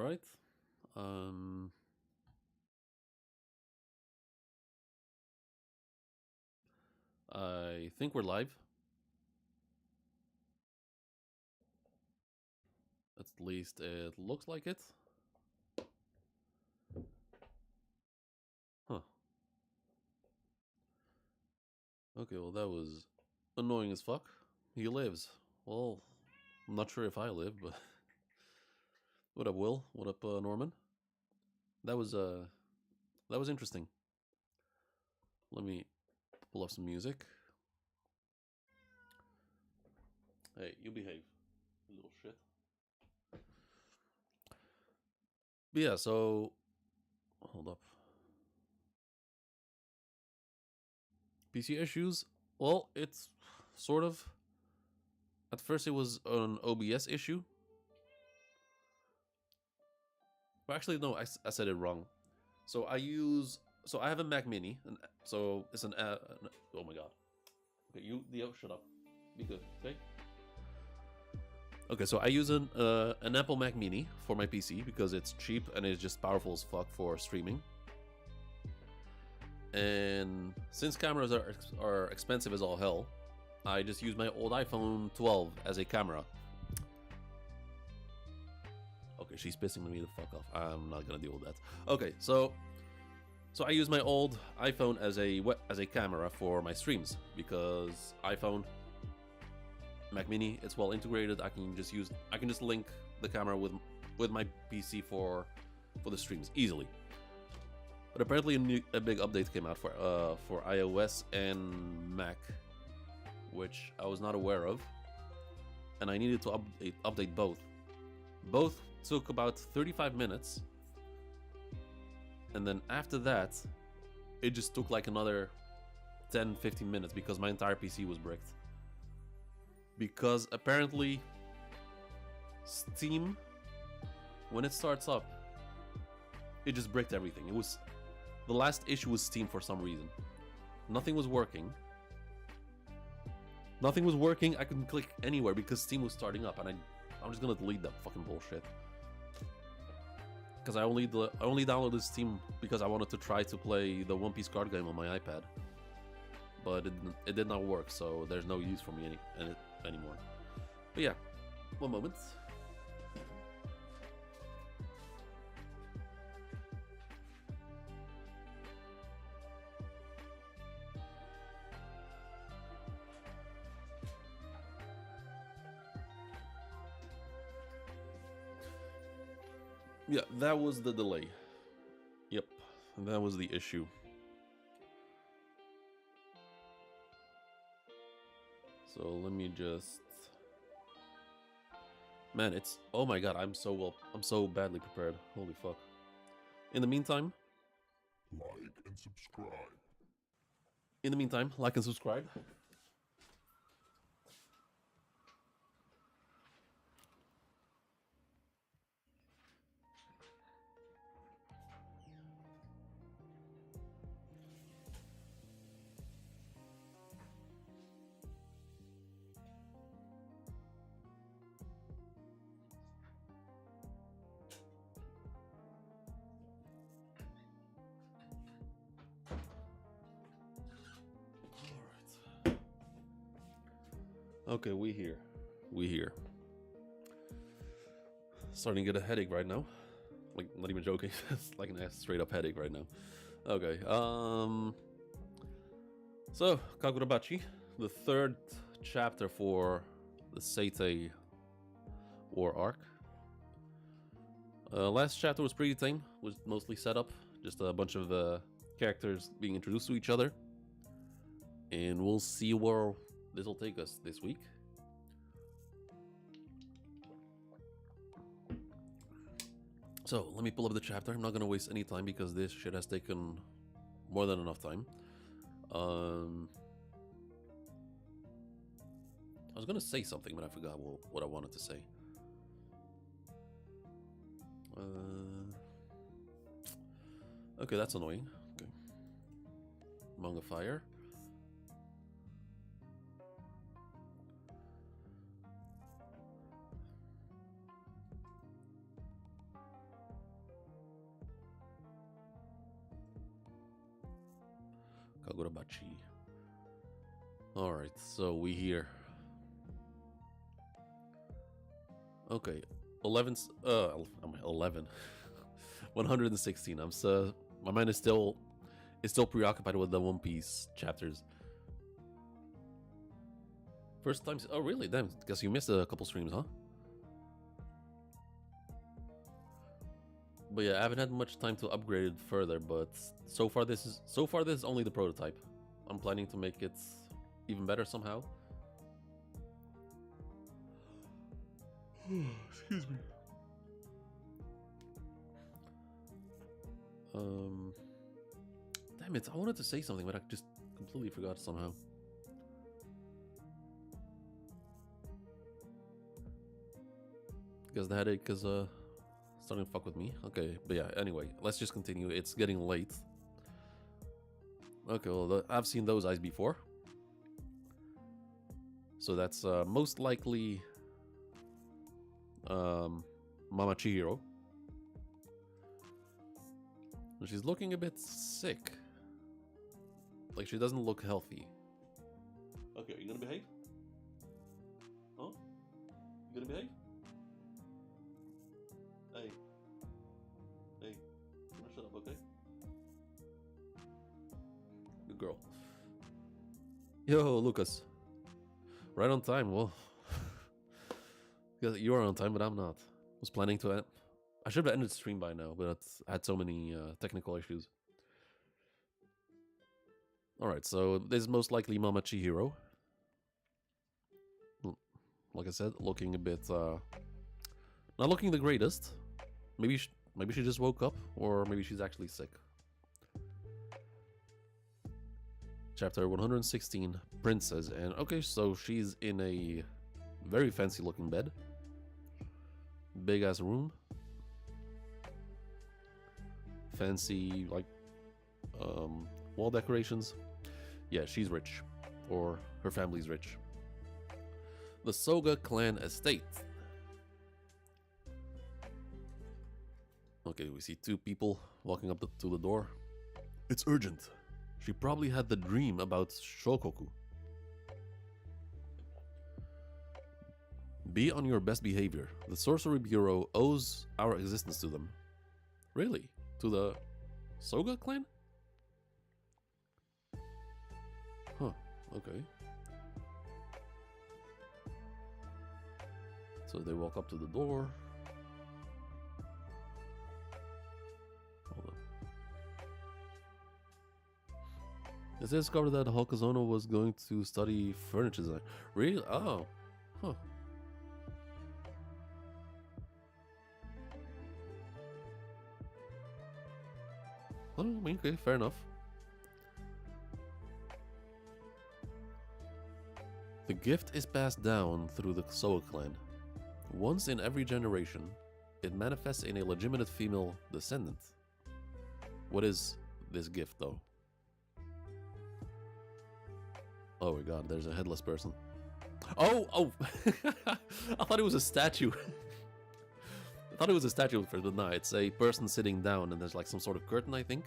right. Um, I think we're live. At least it looks like it. Huh. Okay, well that was annoying as fuck. He lives. Well, I'm not sure if I live, but what up, Will? What up, Norman? That was interesting. Let me pull up some music. Hey, you behave, you little shit. But yeah, so hold up. PC issues? Well, it's sort of. At first, it was an OBS issue. But actually, no, I said it wrong. So I have a Mac Mini, and so it's oh my god. Okay, shut up. Be good, okay? Okay, so I use an Apple Mac Mini for my PC because it's cheap and it's just powerful as fuck for streaming. And since cameras are expensive as all hell, I just use my old iPhone 12 as a camera. Okay, she's pissing me the fuck off. I'm not gonna deal with that. Okay, so I use my old iPhone as a camera for my streams because iPhone, Mac Mini, it's well integrated. I can just link the camera with my PC for the streams easily. But apparently a big update came out for iOS and Mac, which I was not aware of, and I needed to update both. Both took about 35 minutes, and then after that, it just took like another 10-15 minutes because my entire PC was bricked. Because apparently, Steam, when it starts up, it just bricked everything. The last issue was Steam for some reason. Nothing was working. I couldn't click anywhere because Steam was starting up, and I'm just gonna delete that fucking bullshit. Because I only downloaded Steam because I wanted to try to play the One Piece card game on my iPad, but it did not work, so there's no use for me anymore. But yeah, one moment. Yeah, that was the delay. Yep, that was the issue. So let me just... Man, it's... Oh my god, I'm so badly prepared. Holy fuck. In the meantime... Like and subscribe. In the meantime, like and subscribe. Okay, we here. Starting to get a headache right now. Like, not even joking. It's like an straight up headache right now. Okay, so, Kagurabachi, the third chapter for the Seitei War Arc. Last chapter was pretty tame, was mostly set up, just a bunch of characters being introduced to each other. And we'll see where this will take us this week. So, let me pull up the chapter. I'm not going to waste any time because this shit has taken more than enough time. I was going to say something, but I forgot what I wanted to say. Okay, that's annoying. Okay. Manga Fire. Kagurabachi. Alright, so we here. Okay, 11. 116. I'm so my mind is still preoccupied with the One Piece chapters. First time. Oh really? Damn. Guess you missed a couple streams, huh? But yeah, I haven't had much time to upgrade it further. But so far this is only the prototype. I'm planning to make it even better somehow. Excuse me. Damn it, I wanted to say something, but I just completely forgot somehow. Because the headache is starting to fuck with me. Okay, but yeah, anyway, let's just continue. It's getting late. Okay, well, I've seen those eyes before. So that's most likely Mama Chihiro. She's looking a bit sick. Like, she doesn't look healthy. Okay, are you gonna behave? Huh? You gonna behave? Hey. Hey. I'm gonna shut up, okay? Good girl. Yo, Lucas. Right on time, well. You are on time, but I'm not. Was planning to end. I should have ended the stream by now, but I had so many technical issues. Alright, so this is most likely Mama Chihiro. Like I said, looking a bit... not looking the greatest. Maybe she just woke up, or maybe she's actually sick. Chapter 116, Princess. And okay, so she's in a very fancy looking bed. Big ass room. Fancy, like, wall decorations. Yeah, she's rich. Or her family's rich. The Soga clan estate. Okay, we see two people walking up to the door. It's urgent. She probably had the dream about Shoku. Be on your best behavior. The Sorcery Bureau owes our existence to them. Really? To the Soga clan? Huh, okay. So they walk up to the door. Hold on. It says discovered that Hokazono was going to study furniture design. Really? Oh. Huh. Oh, I mean, okay, fair enough. The gift is passed down through the Soga clan. Once in every generation, it manifests in a legitimate female descendant. What is this gift, though? Oh my god, there's a headless person. Oh! I thought it was a statue. I thought it was a statue first, but no, it's a person sitting down and there's like some sort of curtain, I think.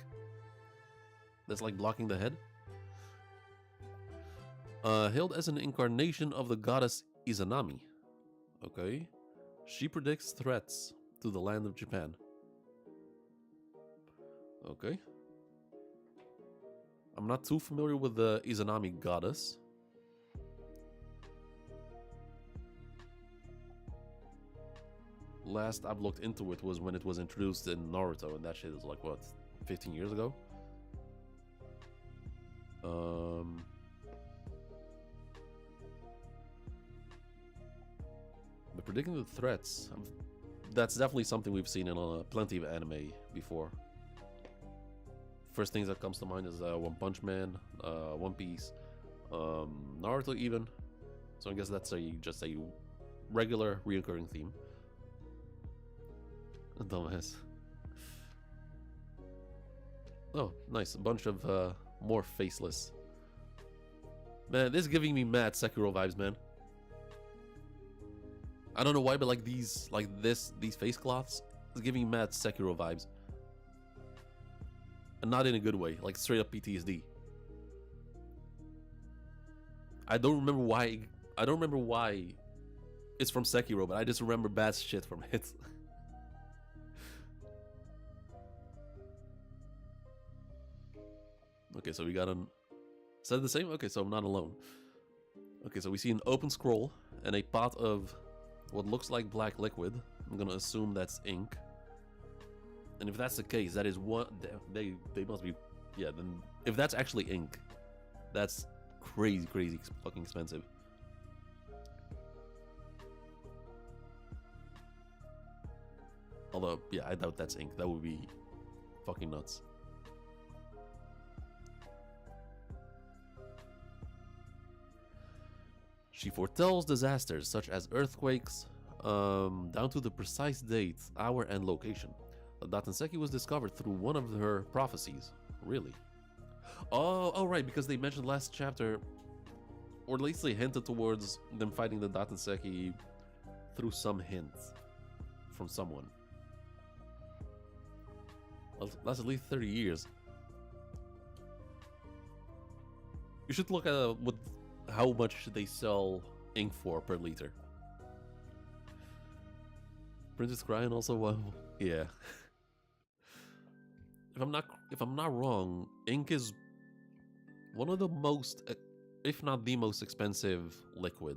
That's like blocking the head. Hailed as an incarnation of the goddess Izanami. Okay. She predicts threats to the land of Japan. Okay. I'm not too familiar with the Izanami goddess. Last I've looked into it was when it was introduced in Naruto, and that shit is like, what, 15 years ago? But predicting the threats, that's definitely something we've seen in plenty of anime before. First things that comes to mind is One Punch Man, One Piece, Naruto even. So I guess that's just a regular reoccurring theme. Dumbass. Oh, nice. A bunch of more faceless. Man, this is giving me mad Sekiro vibes, man. I don't know why, but like these face cloths is giving me mad Sekiro vibes. And not in a good way, like straight up PTSD. I don't remember why. I don't remember why it's from Sekiro, but I just remember bad shit from it. Okay, so we got an... Is that the same? Okay, so I'm not alone. Okay, so we see an open scroll and a pot of what looks like black liquid. I'm gonna assume that's ink. And if that's the case, that is what... They must be... Yeah, then... If that's actually ink, that's crazy, crazy fucking expensive. Although, yeah, I doubt that's ink. That would be fucking nuts. She foretells disasters such as earthquakes, down to the precise date, hour, and location. The Datanseki was discovered through one of her prophecies. Really? Oh, right, because they mentioned last chapter, or at least they hinted towards them fighting the Datanseki through some hint from someone. That's at least 30 years. You should look at how much they sell ink for per liter. Princess Crying also, well, yeah. If I'm not wrong, ink is one of the most, if not the most expensive liquid.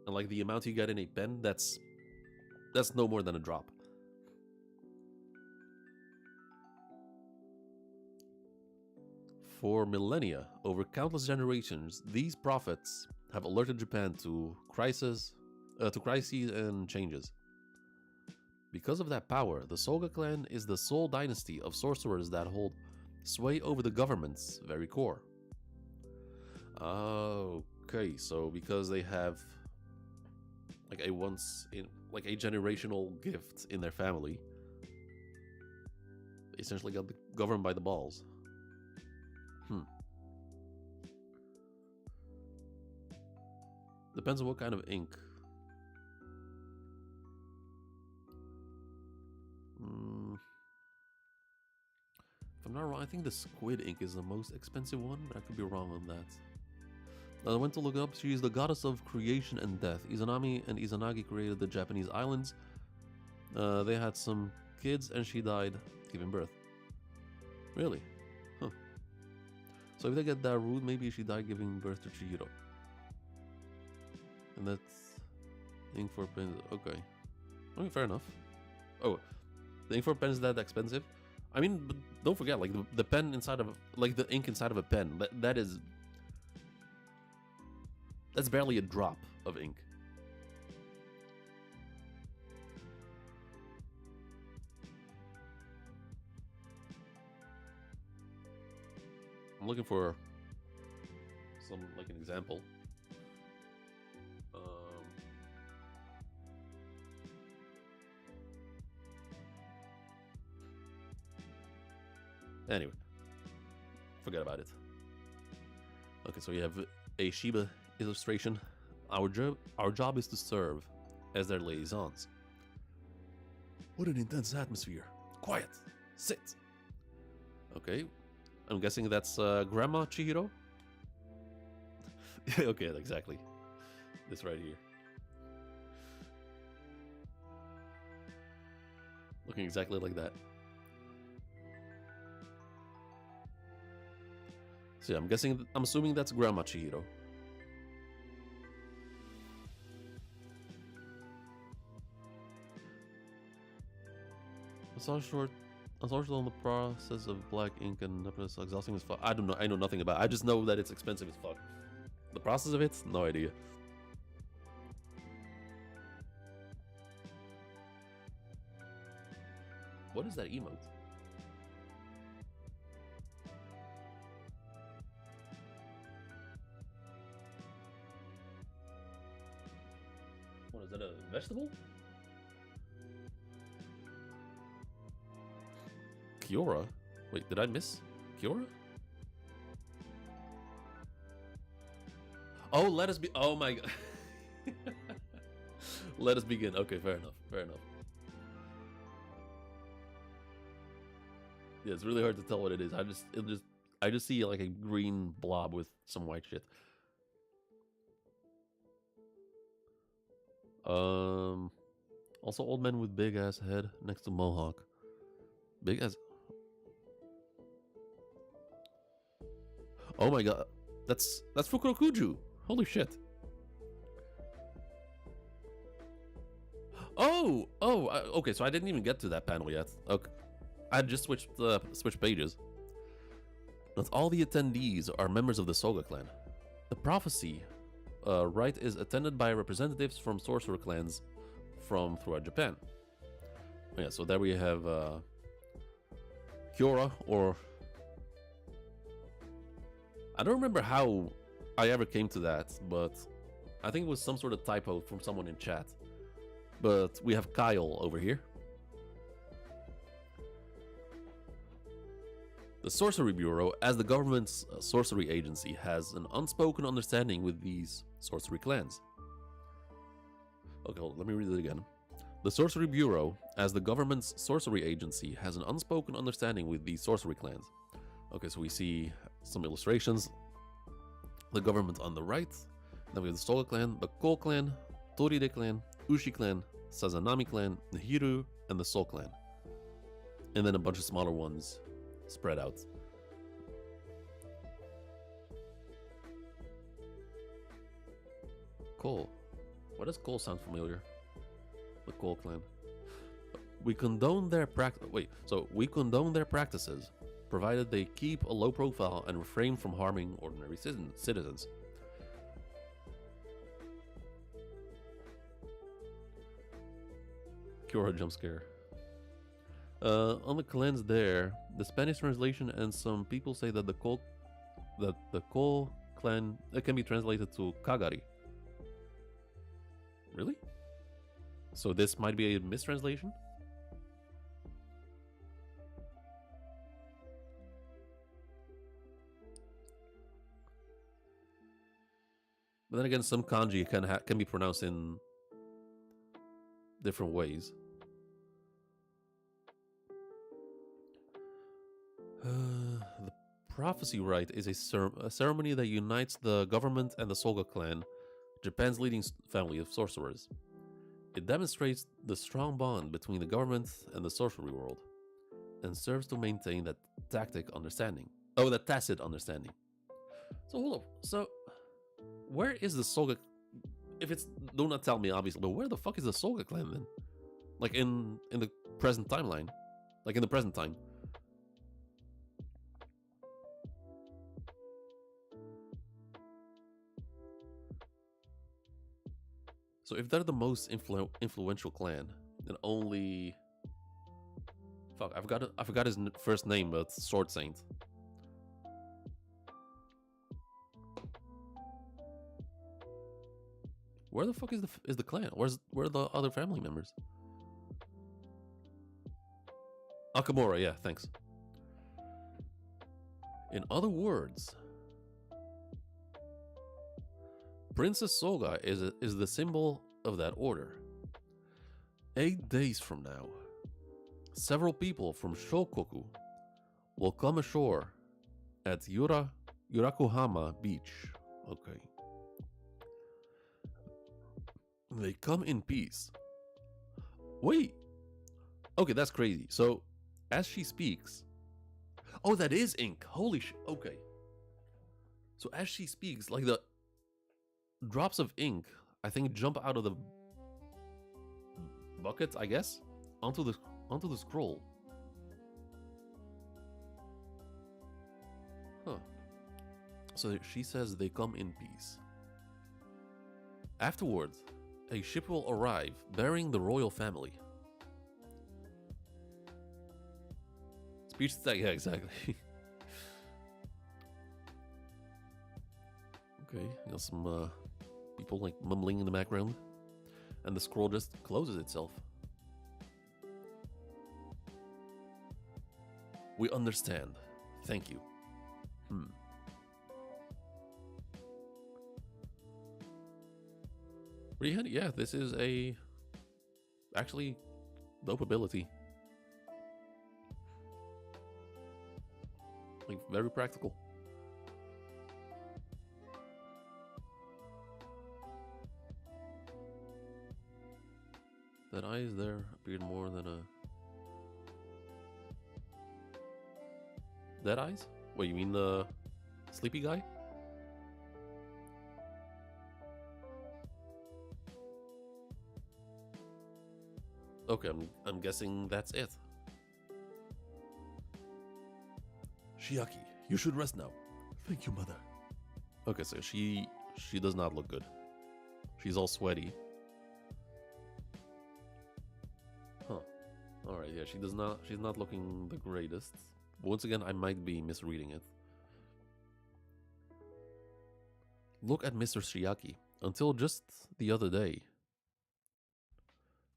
And like the amount you get in a pen, that's no more than a drop. For millennia, over countless generations, these prophets have alerted Japan to crises and changes. Because of that power, the Soga clan is the sole dynasty of sorcerers that hold sway over the government's very core. Okay, so because they have like a generational gift in their family, they essentially got governed by the balls. Depends on what kind of ink. If I'm not wrong, I think the squid ink is the most expensive one, but I could be wrong on that. I went to look up. She is the goddess of creation and death. Izanami and Izanagi created the Japanese islands. They had some kids, and she died giving birth. Really? Huh. So if they get that rude, maybe she died giving birth to Chihiro. And that's ink for pens. Okay. I mean, fair enough. Oh, the ink for pen is that expensive? I mean, but don't forget, like the pen inside of, like the ink inside of a pen. That's barely a drop of ink. I'm looking for some, like, an example. Anyway, forget about it. Okay, so we have a Shiba illustration. Our job is to serve as their liaisons. What an intense atmosphere. Quiet. Sit. Okay, I'm guessing that's Grandma Chihiro? Okay, exactly. This right here. Looking exactly like that. So yeah, I'm assuming that's Grandma Chihiro. I saw short on the process of black ink and it's exhausting as fuck. I don't know. I know nothing about it. I just know that it's expensive as fuck. The process of it? No idea. What is that emote? What is that, a vegetable? Kiora? Wait, did I miss Kiora? Oh, let us be. Oh my god. Let us begin. Okay, fair enough. Fair enough. Yeah, it's really hard to tell what it is. I just see like a green blob with some white shit. Also old man with big ass head next to mohawk. Big ass. Oh my god, that's Fukurokuju. Holy shit. Okay. So I didn't even get to that panel yet. Okay, I just switched pages. Not all the attendees are members of the Soga clan. The prophecy rite is attended by representatives from sorcerer clans from throughout Japan. Yeah, so there we have Kyora, or I don't remember how I ever came to that, but I think it was some sort of typo from someone in chat. But we have Kyle over here. The Sorcery Bureau, as the government's sorcery agency, has an unspoken understanding with these sorcery clans. Okay, hold on, let me read it again. The Sorcery Bureau, as the government's sorcery agency, has an unspoken understanding with these sorcery clans. Okay, so we see some illustrations. The government on the right. Then we have the Soga clan, the Ko clan, Toride clan, Ushi clan, Sazanami clan, Hiru, and the Soul clan. And then a bunch of smaller ones spread out. Cole. Why does Cole sound familiar? The Cole clan. We condone their we condone their practices, provided they keep a low profile and refrain from harming ordinary citizens. Kyora jump scare. On the clans there, the Spanish translation, and some people say that the Ko clan can be translated to Kagari. Really? So this might be a mistranslation? But then again, some kanji can be pronounced in different ways. The prophecy rite is a ceremony that unites the government and the Soga clan, Japan's leading family of sorcerers. It demonstrates the strong bond between the government and the sorcery world, and serves to maintain that tacit understanding. So hold up. So where is the Soga? If it's, do not tell me obviously, but where the fuck is the Soga clan then? Like in the present timeline, like in the present time. So if they're the most influential clan, then only... Fuck, I forgot his first name, but Sword Saint. Where the fuck is the clan? Where are the other family members? Akamura, yeah, thanks. In other words, Princess Soga is the symbol of that order. 8 days from now, several people from Shokoku will come ashore at Yurakuhama Beach. Okay. They come in peace. Wait. Okay, that's crazy. So, as she speaks... Oh, that is ink. Holy shit. Okay. So, as she speaks, like the drops of ink, I think, jump out of the bucket, I guess, onto the scroll. Huh. So she says they come in peace. Afterwards, a ship will arrive bearing the royal family. Speech tag, yeah, exactly. Okay, got some people like mumbling in the background, and the scroll just closes itself. We understand. Thank you. Pretty handy. Yeah, this is a actually dope ability. Very practical. That eyes there appeared more than a... Dead eyes? What, you mean the sleepy guy? Okay, I'm guessing that's it. Shiaki, you should rest now. Thank you, mother. Okay, so she does not look good. She's all sweaty. Huh. Alright, yeah, she's not looking the greatest. Once again, I might be misreading it. Look at Mr. Shiaki. Until just the other day,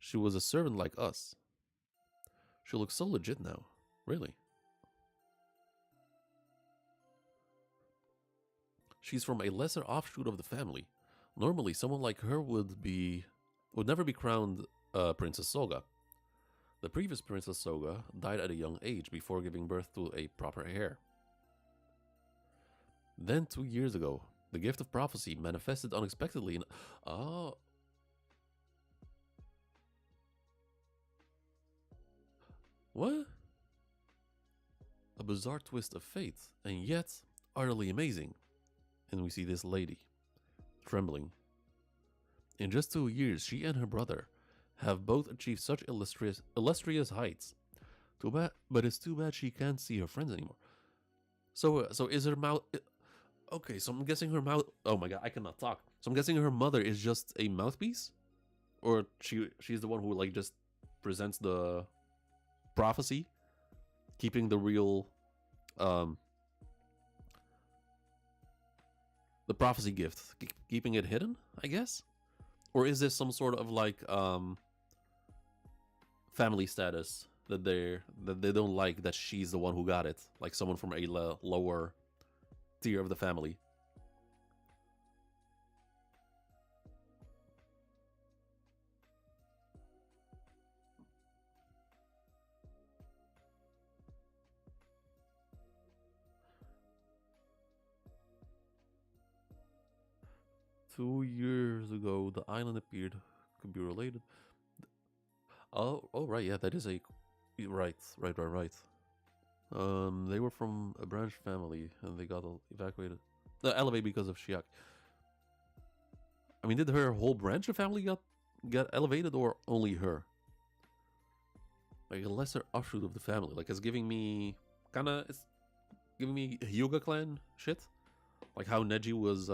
she was a servant like us. She looks so legit now. Really. She's from a lesser offshoot of the family. Normally, someone like her would never be crowned Princess Soga. The previous Princess Soga died at a young age before giving birth to a proper heir. Then 2 years ago, the gift of prophecy manifested unexpectedly in... Oh. What? A bizarre twist of fate, and yet utterly amazing. And we see this lady, trembling. In just 2 years, she and her brother have both achieved such illustrious heights. Too bad, but it's too bad she can't see her friends anymore. So is her mouth... Okay, so I'm guessing her mouth... Oh my god, I cannot talk. So I'm guessing her mother is just a mouthpiece? Or she's the one who, like, just presents the prophecy? Keeping the real... the prophecy gift. Keeping it hidden, I guess? Or is this some sort of, like, family status that they don't like that she's the one who got it? Like someone from a lower tier of the family. Two years ago, the island appeared. Could be related. Oh, right, yeah, that is a... Right. They were from a branch family, and they got evacuated. Elevated because of Shiaki. I mean, did her whole branch of family get elevated, or only her? Like a lesser offshoot of the family. Like, it's giving me... It's giving me Hyuga clan shit. Like how Neji was,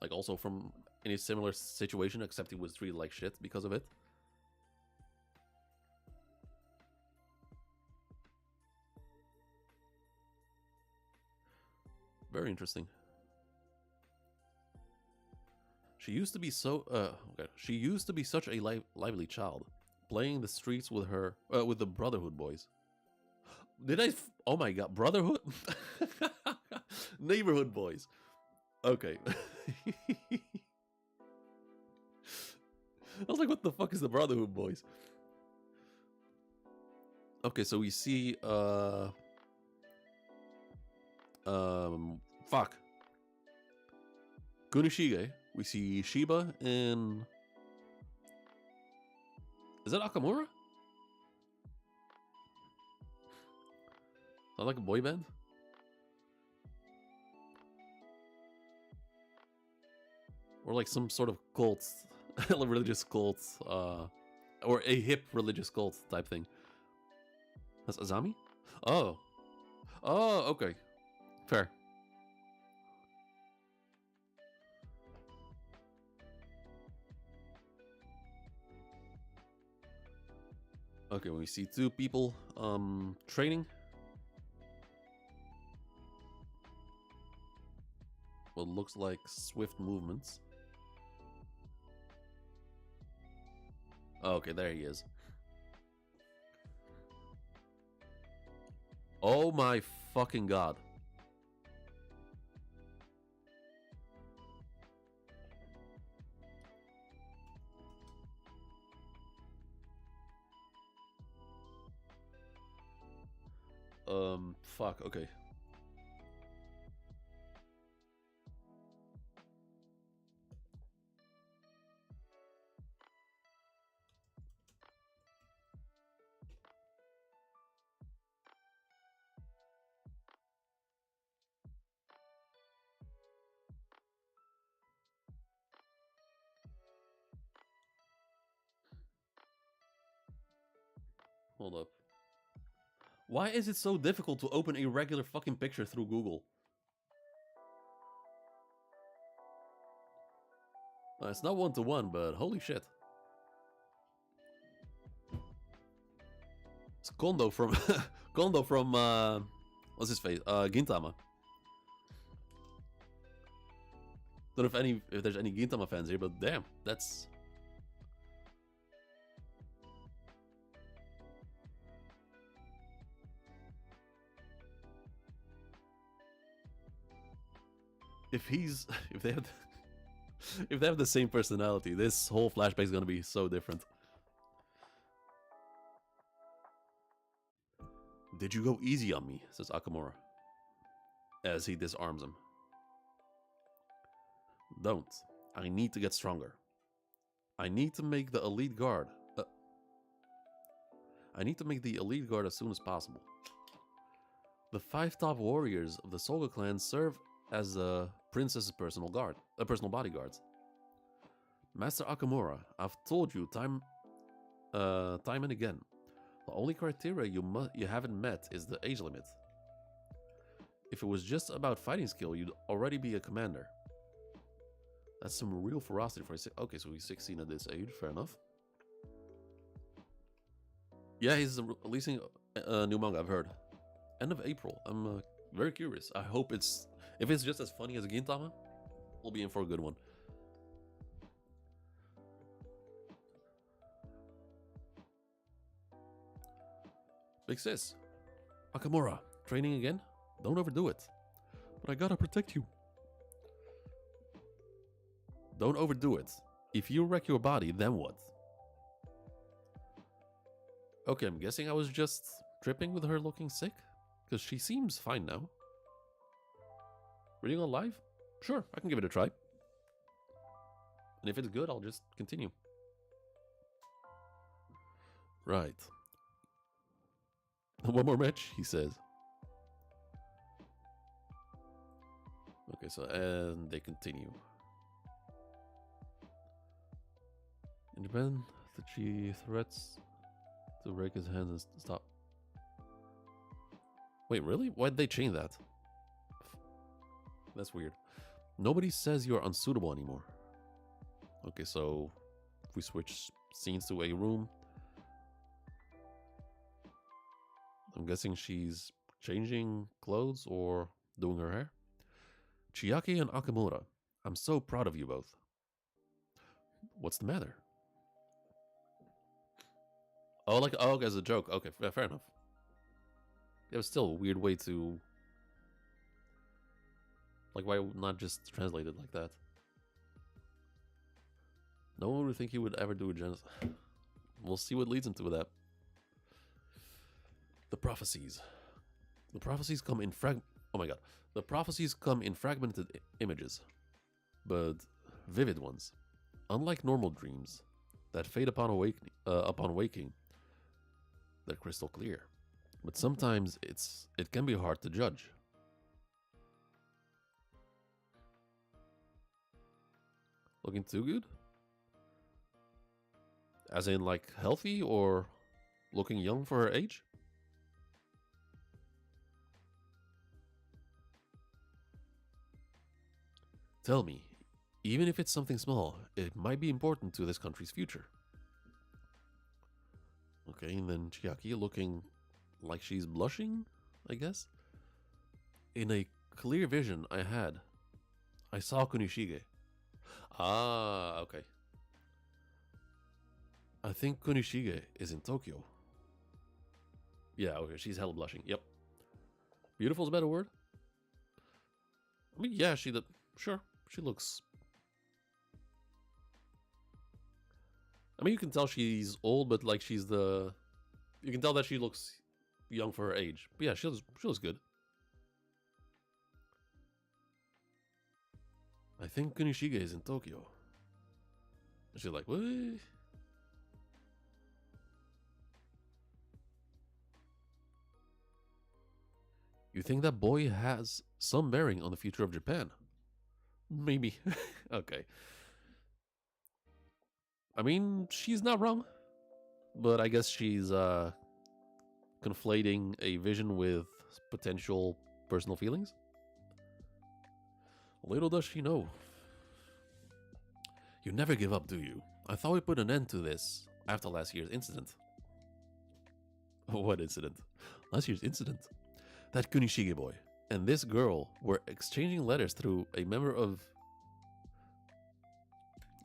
like, also from in a similar situation, except he was treated like shit because of it. Very interesting. She used to be so she used to be such a lively child, playing the streets with her with the Brotherhood boys. Did I? Oh my god, Brotherhood, neighborhood boys. Okay. I was like, what the fuck is the Brotherhood boys? Okay, so we see fuck. Kunishige. We see Shiba and... Is that Akamura? Sound like a boy band? Or like some sort of cult, religious cult, or a hip religious cult type thing. That's Azami? Oh. Oh, okay. Fair. Okay, we see two people training. What looks like swift movements. Okay, there he is. Oh my fucking god. fuck, okay. Hold up. Why is it so difficult to open a regular fucking picture through Google? It's not one-to-one, but holy shit. It's Kondo from... Kondo from, what's his face? Gintama. Don't know if there's any Gintama fans here, but damn, that's... If they have the same personality, this whole flashback is gonna be so different. Did you go easy on me? Says Akamura, as he disarms him. Don't. I need to get stronger. I need to make the elite guard. I need to make the elite guard as soon as possible. The 5 top warriors of the Soga clan serve as the princess's personal bodyguards. Master Akamura, I've told you time and again. The only criteria you haven't met is the age limit. If it was just about fighting skill, you'd already be a commander. That's some real ferocity for a... Okay, so he's 16 at this age, fair enough. Yeah, he's releasing a new manga, I've heard. End of April. I'm very curious. I hope it's... If it's just as funny as Gintama, we'll be in for a good one. Big sis. Akamura, training again? Don't overdo it. But I gotta protect you. Don't overdo it. If you wreck your body, then what? Okay, I'm guessing I was just tripping with her looking sick? Because she seems fine now. Reading on live? Sure, I can give it a try. And if it's good, I'll just continue. Right. One more match, he says. Okay, so, and they continue. In Japan, she threats to break his hands and stop. Wait, really? Why'd they change that? That's weird. Nobody says you're unsuitable anymore. Okay, so if we switch scenes to a room, I'm guessing she's changing clothes or doing her hair. Chiaki and Akamura, I'm so proud of you both. What's the matter? Oh, like, oh, as a joke. Okay, fair enough. It was still a weird way to... Like, why not just translate it like that? No one would think he would ever do a genocide. We'll see what leads him to that. The prophecies. The prophecies come in Oh my god. The prophecies come in fragmented images, but vivid ones. Unlike normal dreams that fade upon waking, they're crystal clear. But sometimes it can be hard to judge. Looking too good? As in, like, healthy or looking young for her age? Tell me, even if it's something small, it might be important to this country's future. Okay, and then Chiaki looking like she's blushing, I guess? In a clear vision I saw Kunishige. Ah, okay. I think Kunishige is in Tokyo. Yeah, okay, she's hella blushing. Yep. Beautiful is a better word? I mean, yeah, sure, she looks... I mean, you can tell she's old, but like you can tell that she looks young for her age. But yeah, she looks good. I think Kunishige is in Tokyo. And she's like, what? You think that boy has some bearing on the future of Japan? Maybe. Okay. I mean, she's not wrong. But I guess she's conflating a vision with potential personal feelings. Little does she know. You never give up, do you? I thought we put an end to this after last year's incident. What incident? Last year's incident? That Kunishige boy and this girl were exchanging letters through a member of...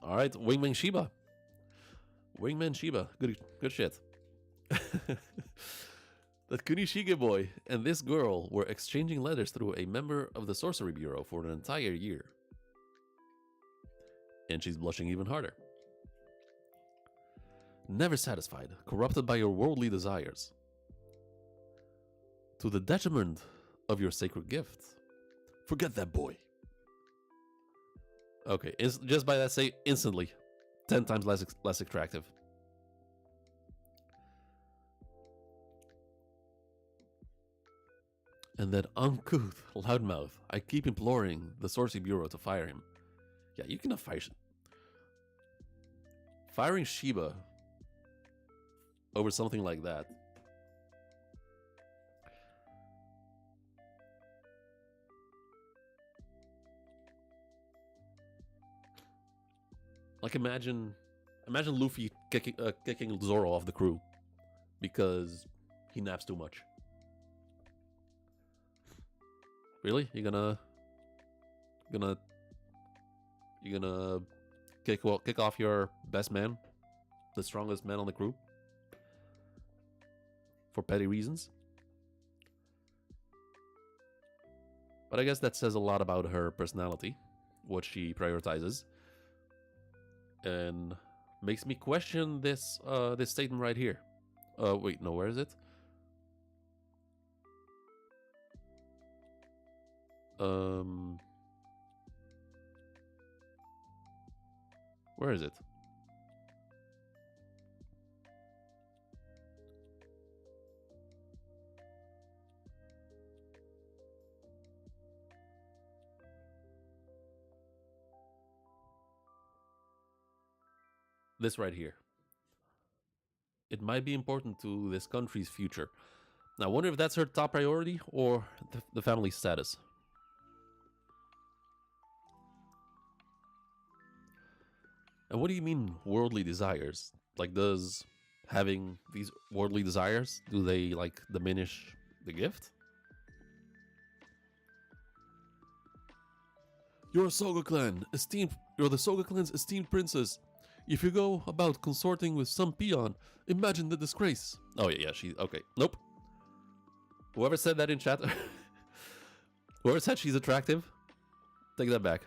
Alright, Wingman Shiba. Wingman Shiba. Good shit. That Kunishige boy and this girl were exchanging letters through a member of the Sorcery Bureau for an entire year. And she's blushing even harder. Never satisfied, corrupted by your worldly desires. To the detriment of your sacred gift. Forget that boy. Okay, just by that say instantly 10 times less attractive. And that uncouth loudmouth, I keep imploring the Sorcery Bureau to fire him. Yeah, you cannot fire... Firing Shiba over something like that. Like imagine Luffy kicking Zoro off the crew because he naps too much. Really? You're gonna kick off your best man, the strongest man on the crew, for petty reasons? But I guess that says a lot about her personality, what she prioritizes, and makes me question this this statement right here. Wait, no, where is it? Where is it? This right here. It might be important to this country's future. Now, I wonder if that's her top priority or the family status. And what do you mean worldly desires? Like, does having these worldly desires, do they like diminish the gift? You're a Soga clan, you're the Soga clan's esteemed princess. If you go about consorting with some peon, imagine the disgrace. Oh yeah, she okay. Nope. Whoever said that in chat, whoever said she's attractive, take that back.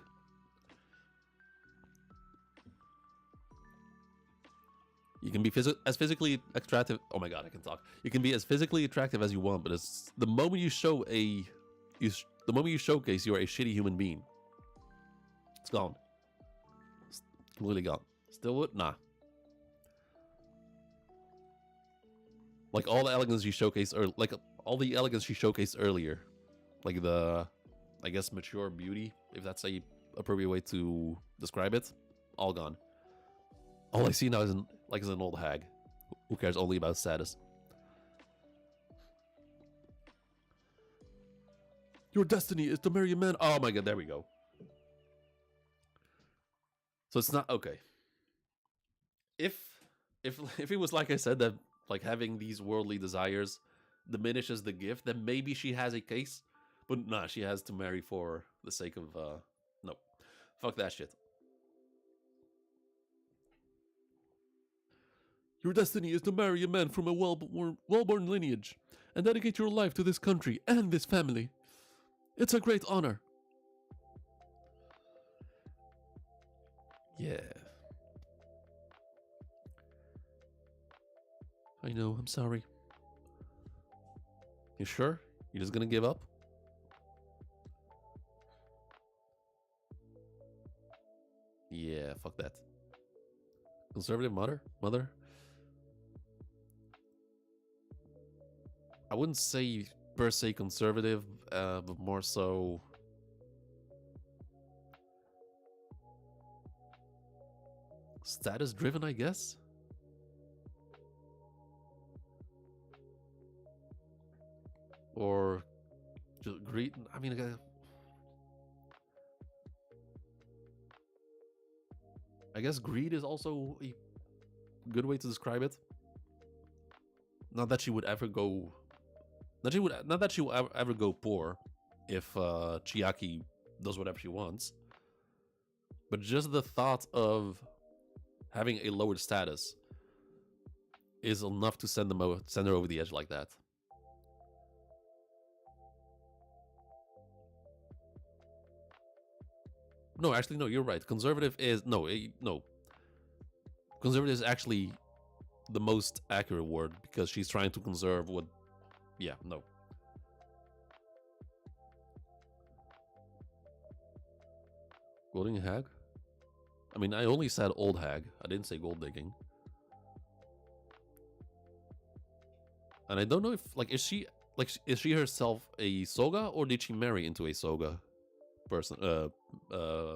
You can be as physically attractive. Oh my god, I can talk. You can be as physically attractive as you want, but it's the moment you show the moment you showcase you're a shitty human being, it's gone. It's completely gone. Still would? Nah. Like all the elegance you showcased, or like all the elegance she showcased earlier, like the, I guess, mature beauty, if that's a appropriate way to describe it, all gone. All I see now is an old hag who cares only about status. Your destiny is to marry a man. Oh my god, there we go. So it's not okay. If it was like I said, that like having these worldly desires diminishes the gift, then maybe she has a case. But nah, she has to marry for the sake of no. Fuck that shit. Your destiny is to marry a man from a well-born lineage and dedicate your life to this country and this family. It's a great honor. Yeah. I know, I'm sorry. You sure? You're just gonna give up? Yeah, fuck that. Conservative mother? Mother? I wouldn't say per se conservative, but more so... status driven, I guess? Or just greed? I mean, I guess greed is also a good way to describe it. Not that she would ever go... Not that she will ever go poor if Chiaki does whatever she wants. But just the thought of having a lowered status is enough to send her over the edge like that. No, actually, no, you're right. Conservative is... No. Conservative is actually the most accurate word because she's trying to conserve what... Yeah, no. Golden hag? I mean, I only said old hag. I didn't say gold digging. And I don't know if, like, is she herself a Soga, or did she marry into a Soga person?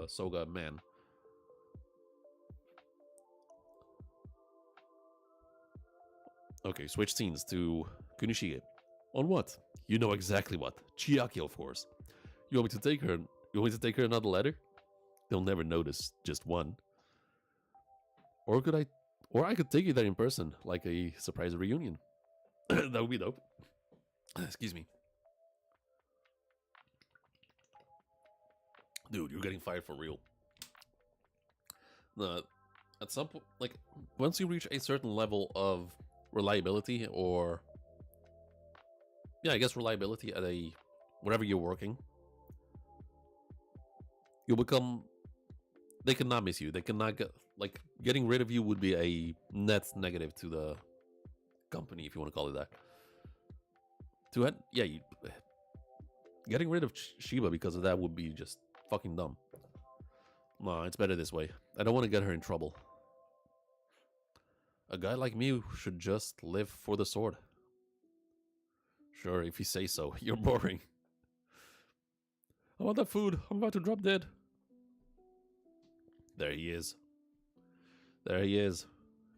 Soga man. Okay, switch scenes to Kunishige. On what? You know exactly what. Chiaki, of course. You want me to take her? You want me to take her another letter? They'll never notice, just one. Or I could take you there in person, like a surprise reunion. That would be dope. Excuse me. Dude, you're getting fired for real. At some point, like, once you reach a certain level of reliability, or... yeah, I guess reliability at a... wherever you're working, you'll become... they cannot miss you. They cannot get... like, getting rid of you would be a net negative to the company, if you want to call it that. Getting rid of Shiba because of that would be just fucking dumb. No, it's better this way. I don't want to get her in trouble. A guy like me should just live for the sword. Sure, if you say so. You're boring. I want that food. I'm about to drop dead. There he is. There he is.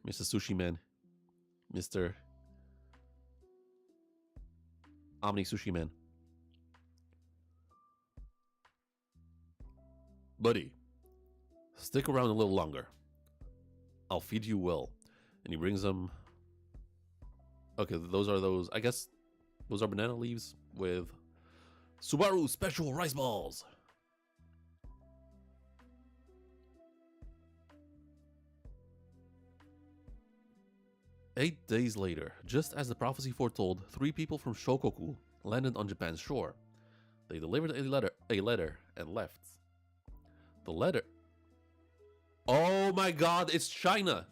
Mr. Sushi Man. Mr. Omni Sushi Man. Buddy, stick around a little longer. I'll feed you well. And he brings them... okay, those... I guess those are banana leaves with Subaru special rice balls. Eight days later, just as the prophecy foretold, 3 people from Shokoku landed on Japan's shore. They delivered a letter and left. The letter... oh my god, it's China!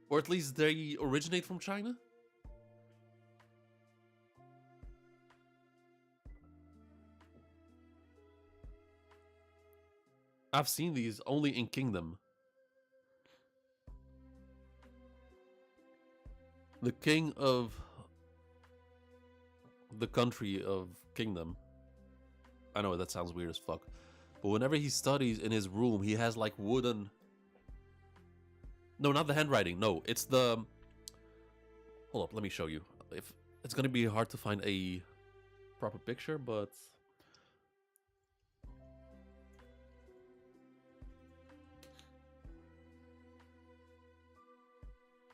Or at least they originate from China? I've seen these only in Kingdom. The king of the country of Kingdom. I know that sounds weird as fuck. But whenever he studies in his room, he has like wooden... no, not the handwriting. No, it's the... hold up, let me show you. If it's gonna be hard to find a proper picture, but...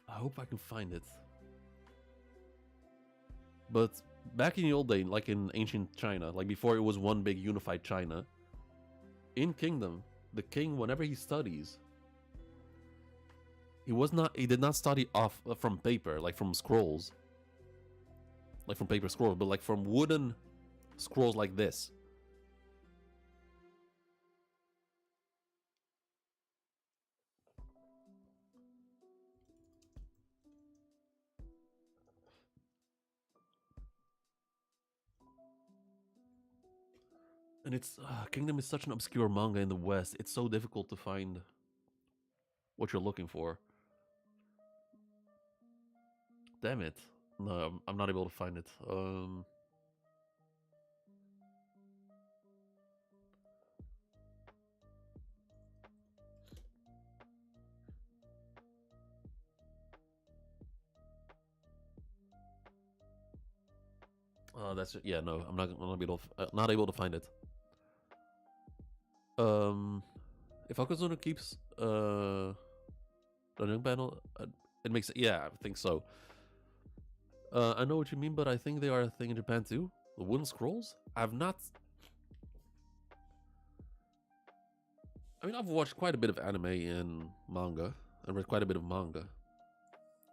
I hope I can find it. But back in the old day, like in ancient China, like before it was one big unified China, in Kingdom, the king, whenever he studies, he did not study off from paper, like from scrolls. Like from paper scrolls, but like from wooden scrolls like this. And it's Kingdom is such an obscure manga in the West. It's so difficult to find what you're looking for. Damn it! No, I'm not able to find it. That's it. Yeah, no, I'm not able to find it. If Akazuna keeps the young panel, it makes it. Yeah, I think so. I know what you mean, but I think they are a thing in Japan too. The wooden scrolls? I've not. I mean, I've watched quite a bit of anime and manga. I read quite a bit of manga.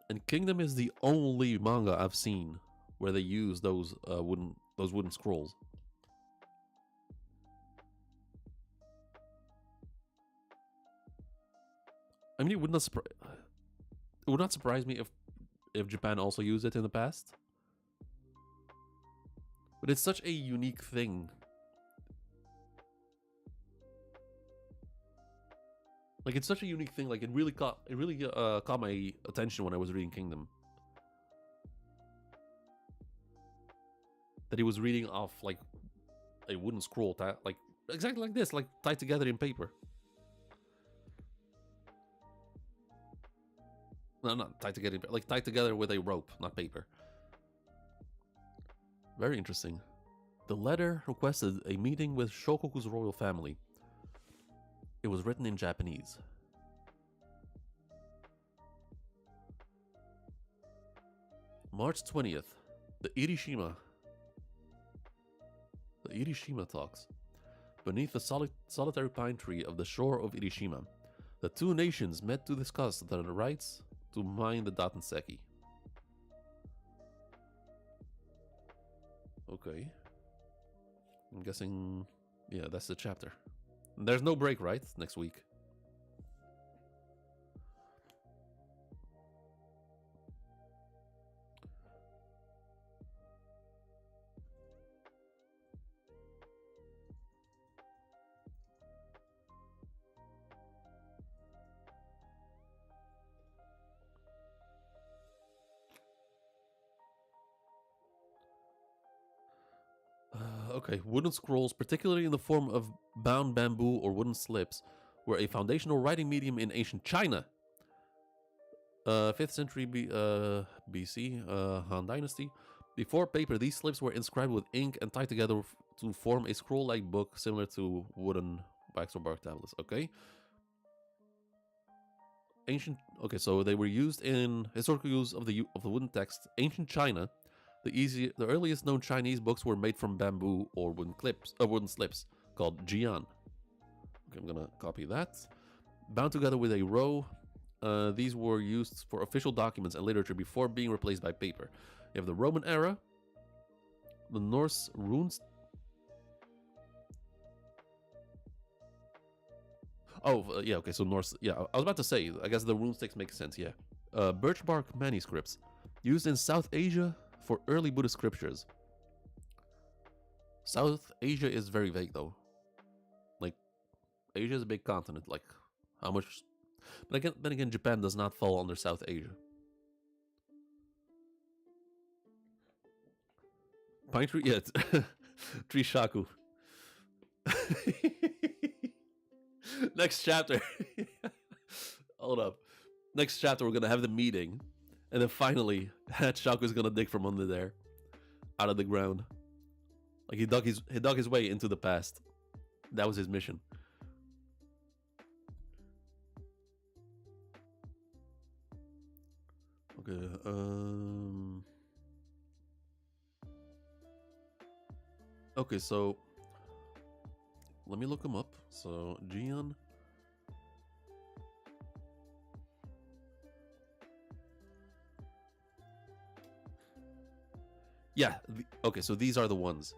And Kingdom is the only manga I've seen where they use those wooden scrolls. I mean, it would not surprise me if Japan also used it in the past. But it's such a unique thing. Like, it's such a unique thing. Like, it really caught my attention when I was reading Kingdom. That he was reading off like a wooden scroll, like exactly like this, like tied together in paper. No, not tied together, like tied together with a rope, not paper. Very interesting. The letter requested a meeting with Shokoku's royal family. It was written in Japanese. March 20th. The Irishima talks. Beneath the solitary pine tree of the shore of Irishima, the two nations met to discuss the rights to mine the Datenseki. Okay. I'm guessing... yeah, that's the chapter. There's no break, right? Next week. Okay, wooden scrolls, particularly in the form of bound bamboo or wooden slips, were a foundational writing medium in ancient China. 5th century BC, Han Dynasty. Before paper, these slips were inscribed with ink and tied together to form a scroll-like book similar to wooden wax or bark tablets. Okay. Okay, so they were used in historical use of the wooden text. Ancient China. The earliest known Chinese books were made from bamboo or wooden slips called jian. Okay, I'm gonna copy that. Bound together with a row, these were used for official documents and literature before being replaced by paper. You have the Roman era, the Norse runes. Oh, yeah, okay, so Norse. Yeah, I was about to say, I guess the rune sticks make sense, yeah. Birch bark manuscripts used in South Asia for early Buddhist scriptures. South Asia is very vague, though. Like, Asia is a big continent. Like, how much? But then again, Japan does not fall under South Asia. Pine tree, yeah, tree shaku. Next chapter. Hold up. Next chapter, we're gonna have the meeting. And then finally, Shaku is gonna dig from under there, out of the ground. Like he dug his way into the past. That was his mission. Okay. Okay, so let me look him up. So Jian. Yeah. Okay, so these are the ones.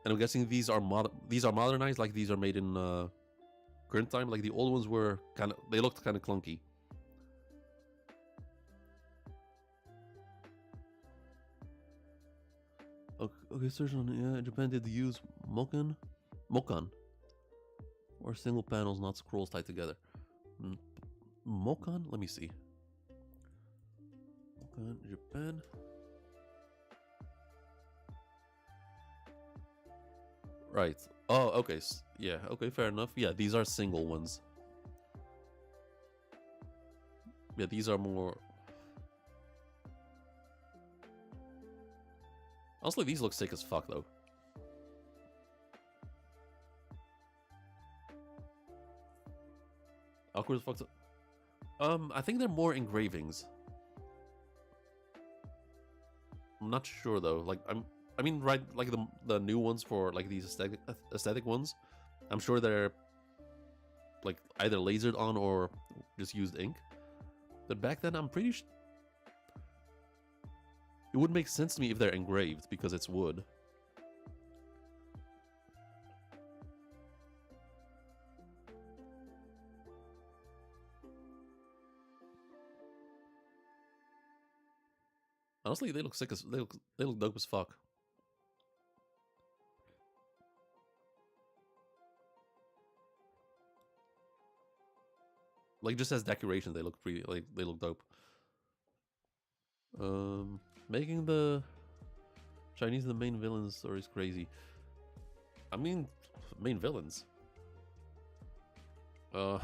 And I'm guessing these are modernized, like these are made in current time. Like the old ones were they looked kind of clunky. Okay, search on, yeah, Japan did use Mokan. Or single panels, not scrolls tied together. Mokan? Let me see. Mokan, Japan. Right. Oh, okay. Yeah, okay, fair enough. Yeah, these are single ones. Yeah, these are more... Honestly, these look sick as fuck, though. Awkward as fuck. I think they're more engravings. I'm not sure though. Like I mean, right? Like the new ones for like these aesthetic ones. I'm sure they're like either lasered on or just used ink. But back then, I'm pretty sure it would make sense to me if they're engraved because it's wood. Honestly, they look sick as they look dope as fuck. Like just as decoration, they look pretty. Like they look dope. Making the Chinese the main villains story is crazy. I mean, main villains. I'm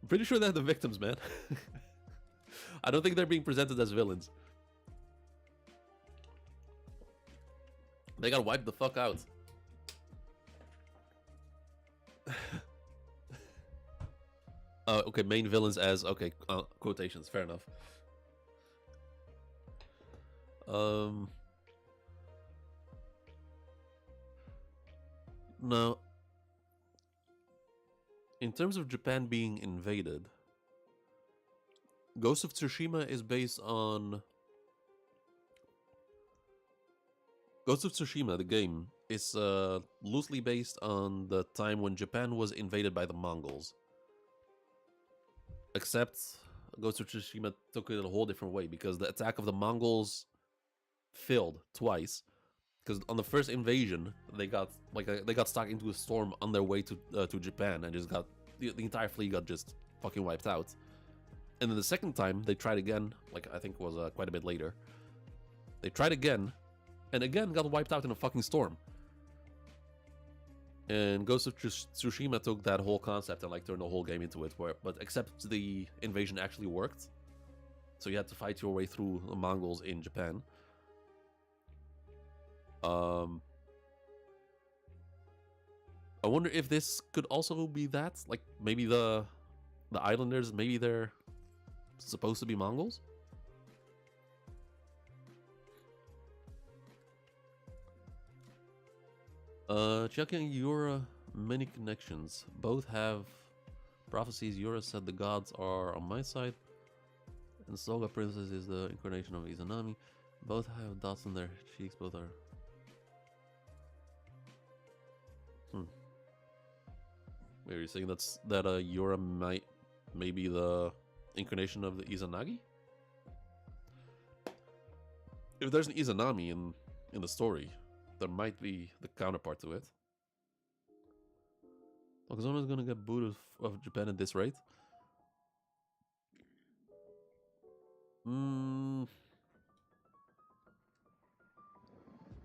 pretty sure they're the victims, man. I don't think they're being presented as villains. They got wiped the fuck out. Okay, main villains as okay, quotations. Fair enough. No. In terms of Japan being invaded, Ghost of Tsushima is based on... Ghost of Tsushima, the game, is loosely based on the time when Japan was invaded by the Mongols. Except Ghost of Tsushima took it a whole different way because the attack of the Mongols failed twice. Because on the first invasion, they got stuck into a storm on their way to Japan and just got the entire fleet got just fucking wiped out. And then the second time they tried again, like I think it was quite a bit later. They tried again, and again got wiped out in a fucking storm. And Ghost of Tsushima took that whole concept and like turned the whole game into it. But except the invasion actually worked, so you had to fight your way through the Mongols in Japan. I wonder if this could also be that, like maybe the islanders, maybe they're supposed to be Mongols. Checking Yura, many connections. Both have prophecies. Yura said the gods are on my side, and Soga Princess is the incarnation of Izanami. Both have dots on their cheeks. Both are. Wait, are you saying that Yura may be the incarnation of the Izanagi? If there's an Izanami in the story, there might be the counterpart to it. Okazona's gonna get booed of Japan at this rate.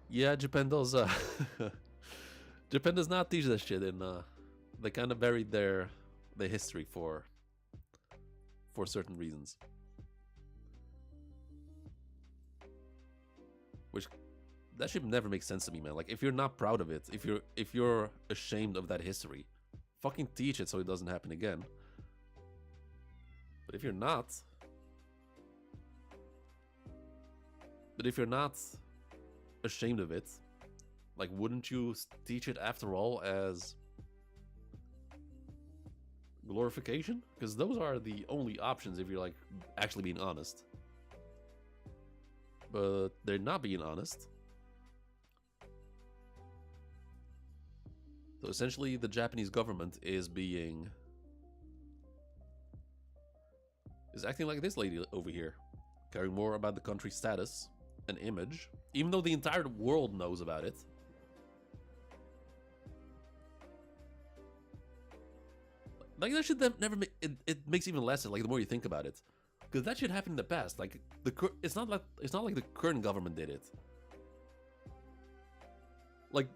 Yeah, Japan does. Japan does not teach that shit, and they kind of buried their history for certain reasons. Which that shit never makes sense to me, man. Like if you're not proud of it, if you're ashamed of that history, fucking teach it so it doesn't happen again. But if you're not ashamed of it, like wouldn't you teach it after all as glorification? Because those are the only options if you're like actually being honest. But they're not being honest. So essentially the Japanese government is acting like this lady over here, caring more about the country's status an image, even though the entire world knows about it. Like, that should never make it makes even less like the more you think about it, because that shit happened in the past. Like it's not like the current government did it. Like,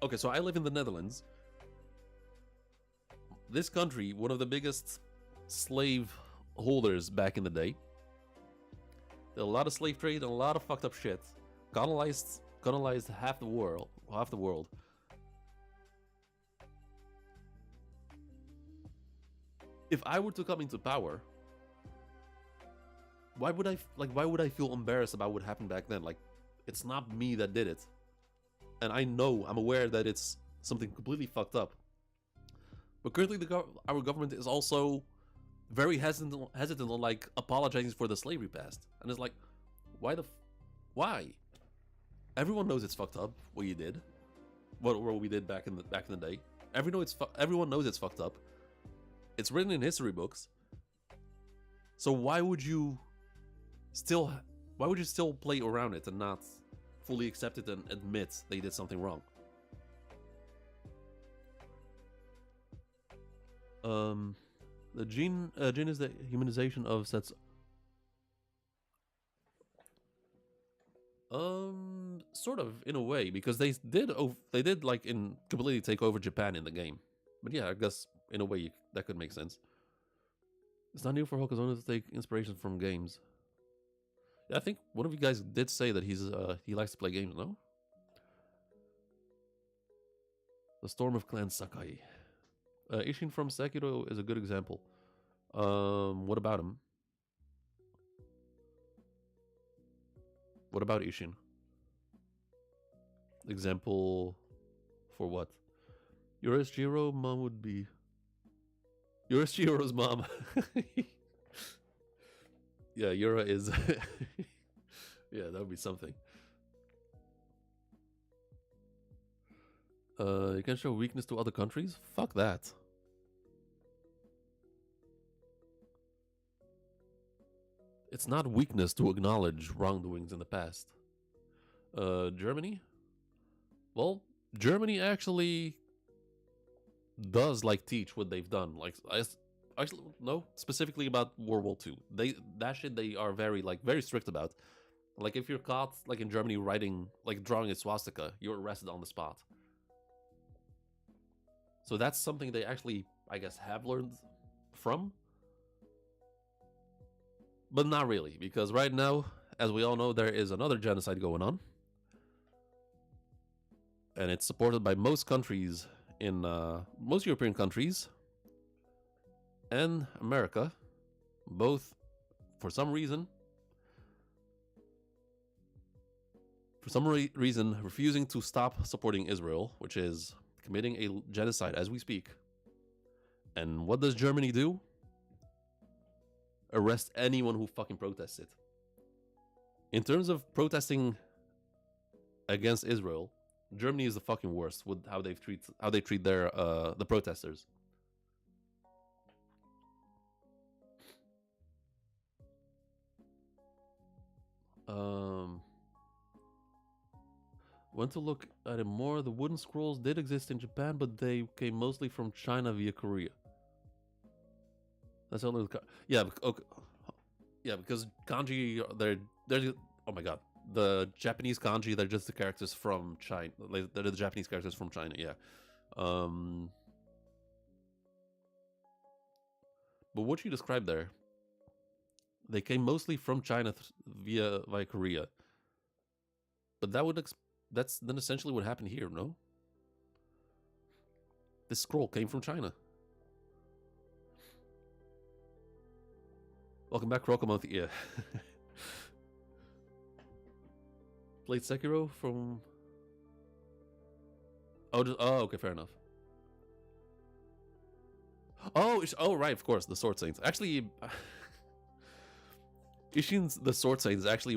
okay, so I live in the Netherlands. This country, one of the biggest slave holders back in the day. There a lot of slave trade and a lot of fucked up shit. Colonized half the world. If I were to come into power, why would I feel embarrassed about what happened back then? Like, it's not me that did it. And I'm aware that it's something completely fucked up. But currently our government is also very hesitant on like apologizing for the slavery past. And it's like, why? Everyone knows it's fucked up what you did. What we did back in the day. Everyone knows it's fucked up. It's written in history books. So why would you still play around it and not fully accept it and admit they did something wrong? The gene is the humanization of sets. Sort of in a way, because they did like completely take over Japan in the game. But yeah, I guess in a way that could make sense. It's not new for Hokuzono to take inspiration from games. Yeah, I think one of you guys did say that he likes to play games, no? The Storm of Clan Sakai. Ishin from Sekiro is a good example. What about him? What about Ishin? Example for what? Yoris Chihiro mom would be... Yoris Chihiro's mom. Yeah, Yura is... Yeah, that would be something. You can show weakness to other countries? Fuck that. It's not weakness to acknowledge wrongdoings in the past. Germany? Well, Germany actually does like teach what they've done. Like, actually, no, specifically about World War II. They are very strict about. Like, if you're caught like in Germany drawing a swastika, you're arrested on the spot. So that's something they actually, I guess, have learned from. But not really, because right now, as we all know, there is another genocide going on. And it's supported by most countries in most European countries and America, both for some reason refusing to stop supporting Israel, which is committing a genocide as we speak. And what does Germany do? Arrest anyone who fucking protests it. In terms of protesting against Israel, Germany is the fucking worst with how they treat their the protesters. Went to look at it more. The wooden scrolls did exist in Japan, but they came mostly from China via Korea. That's only okay. Yeah, because kanji they're oh my god, the Japanese kanji, they're just the characters from China. They're the Japanese characters from China. Yeah. But what you described there, they came mostly from China via Korea. But that's then essentially what happened here, no? This scroll came from China. Welcome back, Rokomonth. Yeah. Played Sekiro from... Oh, okay, fair enough. Oh, right, of course, the Sword Saints. Actually, Ishin's the Sword Saints actually,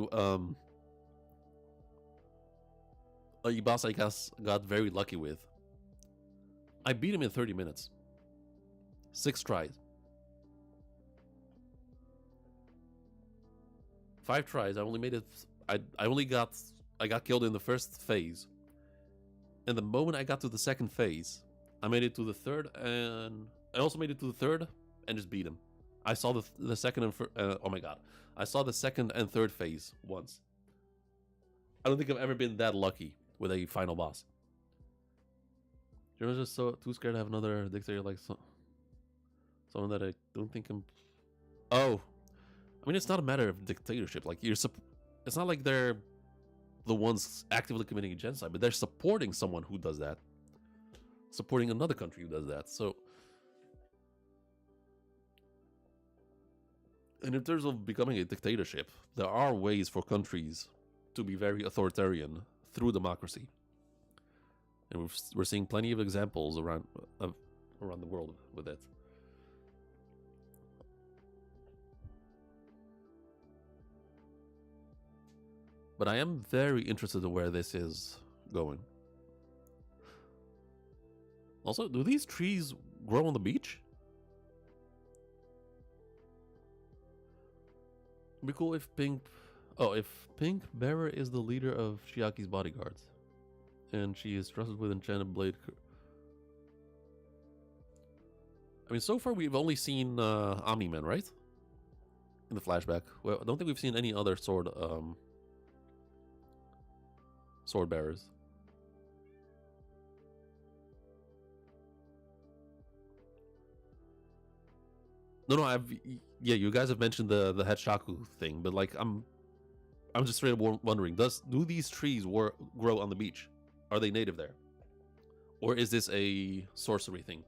a boss I guess got very lucky with. I beat him in 30 minutes. 6 tries. 5 tries. I only made it I got killed in the first phase. And the moment I got to the second phase, I made it to the third, and I also made it to the third and just beat him. I saw the second and oh my god, I saw the second and third phase once. I don't think I've ever been that lucky with a final boss. You're just so too scared to have another dictator like someone that I don't think can. Oh, I mean, it's not a matter of dictatorship. Like it's not like they're the ones actively committing a genocide, but they're supporting someone who does that, supporting another country who does that. So, and in terms of becoming a dictatorship, there are ways for countries to be very authoritarian through democracy, and we're seeing plenty of examples around the world with it. But I am very interested in where this is going. Also, do these trees grow on the beach? It'd be cool if Pink... Oh, if Pink Bearer is the leader of Chiaki's bodyguards. And she is trusted with Enchanted Blade. I mean, so far we've only seen Omni-Man, right? In the flashback. Well, I don't think we've seen any other sword bearers. No, yeah, you guys have mentioned the head Shoku thing, but like I'm just straight up wondering, do these trees grow on the beach? Are they native there? Or is this a sorcery thing?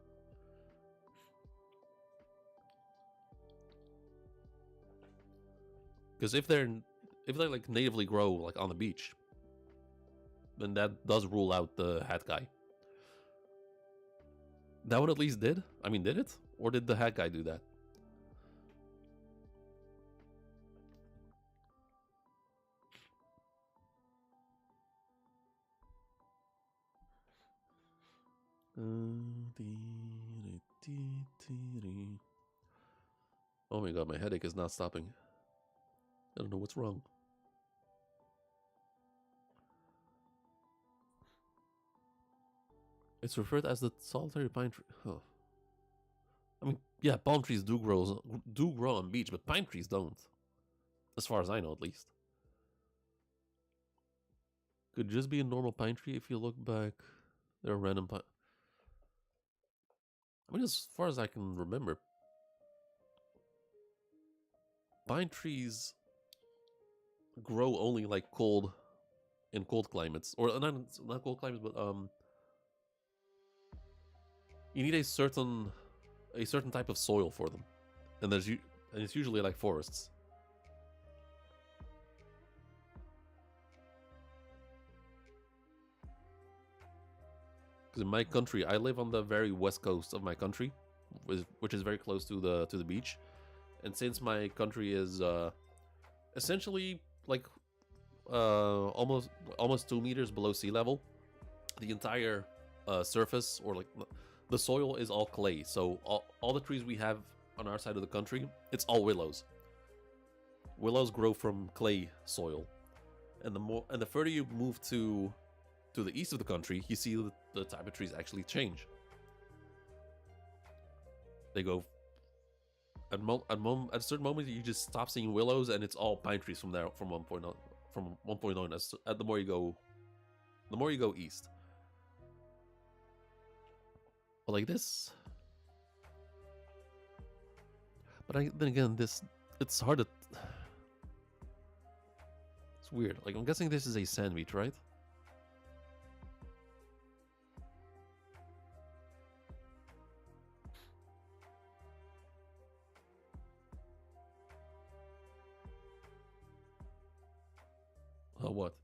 Because if they like natively grow like on the beach, then that does rule out the hat guy. That one at least did? I mean, did it? Or did the hat guy do that? Oh my god, my headache is not stopping. I don't know what's wrong. It's referred as the solitary pine tree. Huh. I mean, yeah, palm trees do grow on beach, but pine trees don't. As far as I know, at least. Could just be a normal pine tree if you look back. There are random pine. I mean, as far as I can remember, pine trees grow only like in cold climates, or not cold climates, but you need a certain type of soil for them, and it's usually like forests. Because in my country, I live on the very west coast of my country, which is very close to the beach, and since my country is essentially like almost 2 meters below sea level, the entire surface, or like the soil, is all clay. So all the trees we have on our side of the country, it's all willows. Willows grow from clay soil, and the further you move to the east of the country, you see the type of trees actually change. They go at a certain moment you just stop seeing willows, and it's all pine trees from there from 1.0 as the more you go east. But like this, but then again, it's hard to. It's weird. Like, I'm guessing this is a sandwich, right? What?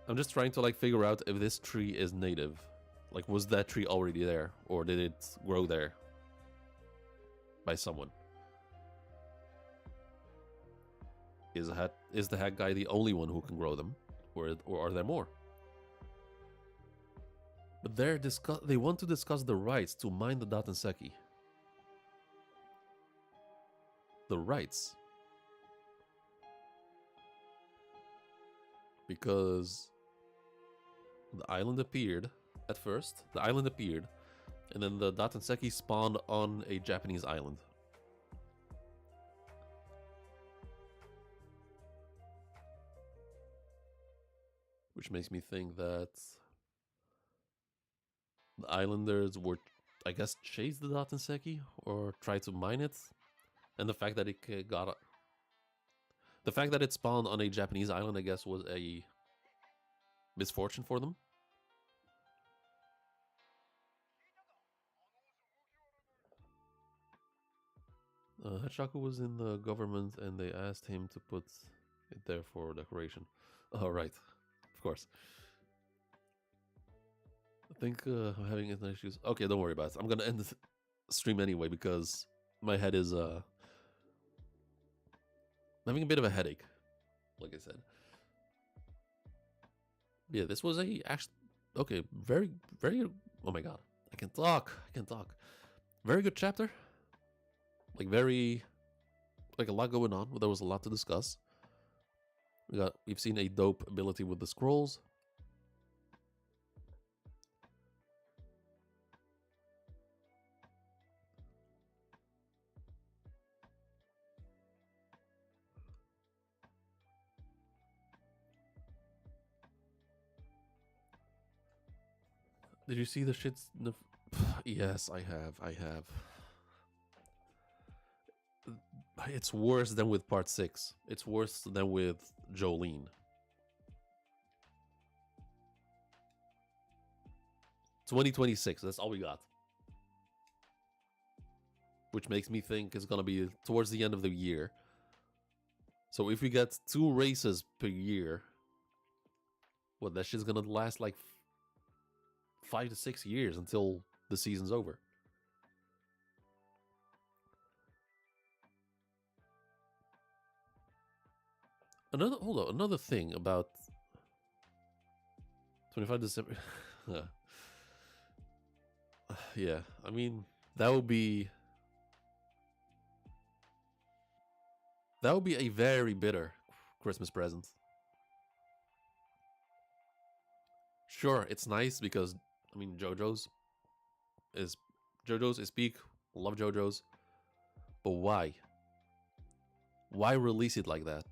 I'm just trying to like figure out if this tree is native. Like, was that tree already there, or did it grow there by someone? Is the hat guy the only one who can grow them, or are there more? But they want to discuss the rights to mine the Datenseki. the rights. Because the island appeared at first. The island appeared. And then the Datanseki spawned on a Japanese island. Which makes me think that the islanders were, I guess, chased the Datanseki or tried to mine it. And the fact that it the fact that it spawned on a Japanese island, I guess, was a misfortune for them. Shoku was in the government and they asked him to put it there for decoration. Oh, right. Of course. I think I'm having internet issues. Okay, don't worry about it. I'm gonna end the stream anyway because my head is having a bit of a headache, like I said. Yeah, this was a actually okay, very, oh my god. I can talk. Very good chapter. Like a lot going on. There was a lot to discuss. We've seen a dope ability with the scrolls. Did you see the shits? Yes, I have. It's worse than with part 6. It's worse than with Jolene. $2026, that's all we got. Which makes me think it's gonna be towards the end of the year. So if we get 2 races per year, well, that shit's gonna last like 5 to 6 years until the season's over. Another thing about 25 December. Yeah, I mean, that would be a very bitter Christmas present. Sure, it's nice because I mean JoJo's is peak. Love JoJo's. But why? Why release it like that?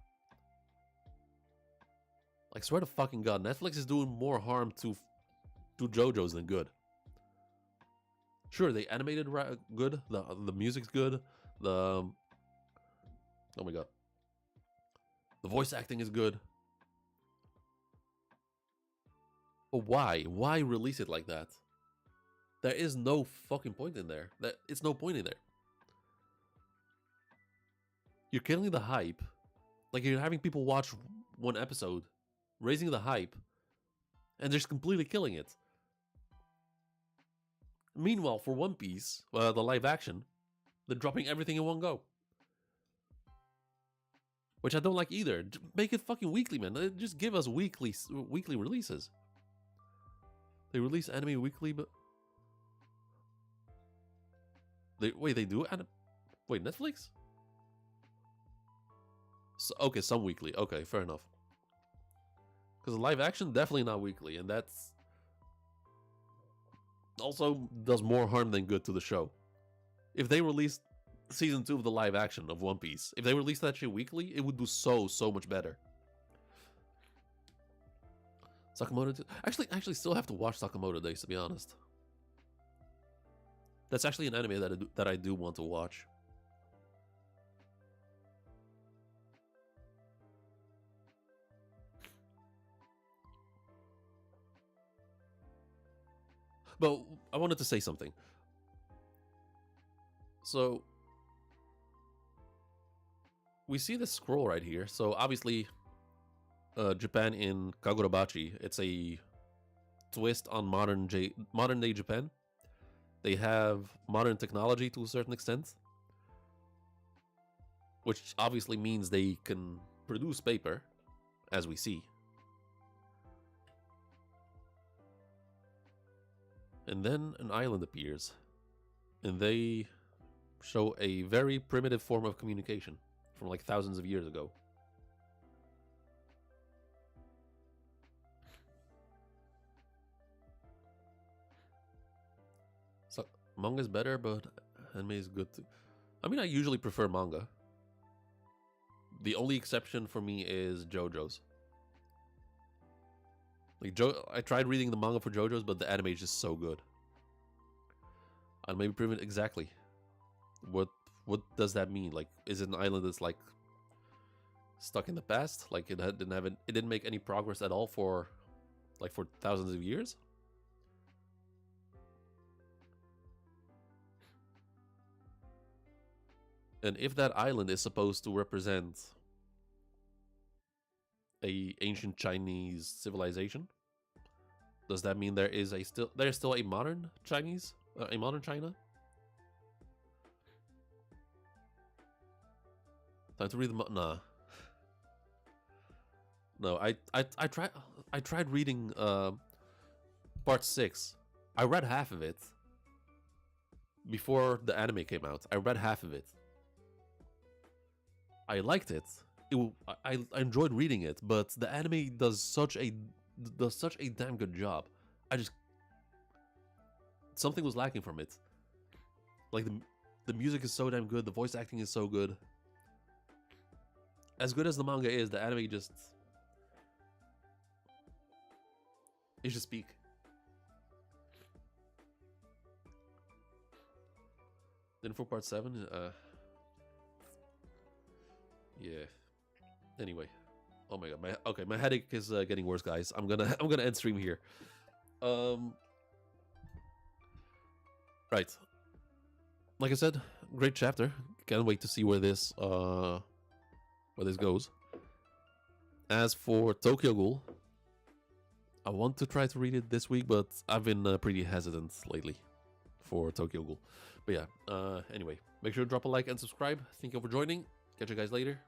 Like, swear to fucking god, Netflix is doing more harm to JoJo's than good. Sure, they animated good, the music's good, oh my god, the voice acting is good. But why? Why release it like that? There is no fucking point in there. It's no point in there. You're killing the hype. Like, you're having people watch one episode, raising the hype, and just completely killing it. Meanwhile, for One Piece, the live action, they're dropping everything in one go. Which I don't like either. Make it fucking weekly, man. Just give us weekly releases. They release anime weekly, but... They do? Wait, Netflix? Okay, some weekly. Okay, fair enough. Because live action, definitely not weekly, and that's... also does more harm than good to the show. If they released season 2 of the live action of One Piece, if they released that shit weekly, it would do so much better. Sakamoto... Actually still have to watch Sakamoto Days, to be honest. That's actually an anime that I do want to watch. But I wanted to say something. So, we see this scroll right here. So, obviously, Japan in Kagurabachi, it's a twist on modern day Japan. They have modern technology to a certain extent, which obviously means they can produce paper, as we see. And then an island appears, and they show a very primitive form of communication from like thousands of years ago. So manga is better, but anime is good too. I mean, I usually prefer manga. The only exception for me is JoJo's. Like I tried reading the manga for JoJo's, but the anime is just so good. And maybe primitive exactly. What does that mean? Like, is it an island that's like stuck in the past? Like it didn't make any progress at all for thousands of years? And if that island is supposed to represent a ancient Chinese civilization, does that mean there's still a modern Chinese, a modern China? Time to read the nah. No, I tried reading part 6. I read half of it before the anime came out. I read half of it. I liked it. I enjoyed reading it, but the anime does such a damn good job. Something was lacking from it. Like the music is so damn good, the voice acting is so good. As good as the manga is, the anime just peak. Then for part 7, yeah. Anyway, oh my god, my headache is getting worse, guys. I'm gonna end stream here. Right. Like I said, great chapter. Can't wait to see where this goes. As for Tokyo Ghoul, I want to try to read it this week, but I've been pretty hesitant lately for Tokyo Ghoul. But yeah, anyway, make sure to drop a like and subscribe. Thank you for joining. Catch you guys later.